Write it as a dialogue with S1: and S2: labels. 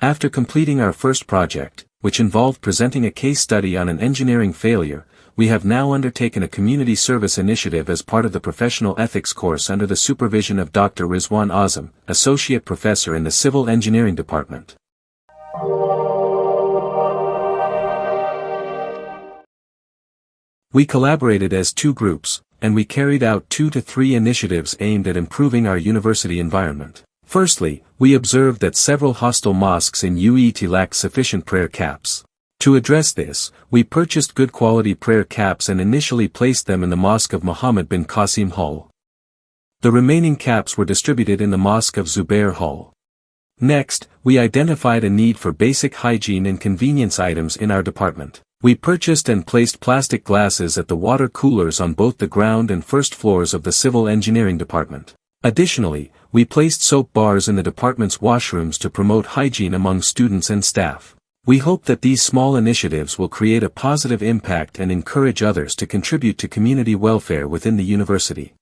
S1: After completing our first project, which involved presenting a case study on an engineering failure, we have now undertaken a community service initiative as part of the professional ethics course under the supervision of Dr. Rizwan Azam, Associate Professor in the Civil Engineering Department. We collaborated as two groups, and we carried out 2 to 3 initiatives aimed at improving our university environment. Firstly, we observed that several hostel mosques in UET lacked sufficient prayer caps. To address this, we purchased good quality prayer caps and initially placed them in the Mosque of Muhammad bin Qasim Hall. The remaining caps were distributed in the Mosque of Zubair Hall. Next, we identified a need for basic hygiene and convenience items in our department. We purchased and placed plastic glasses at the water coolers on both the ground and first floors of the Civil Engineering Department. Additionally, we placed soap bars in the department's washrooms to promote hygiene among students and staff. We hope that these small initiatives will create a positive impact and encourage others to contribute to community welfare within the university.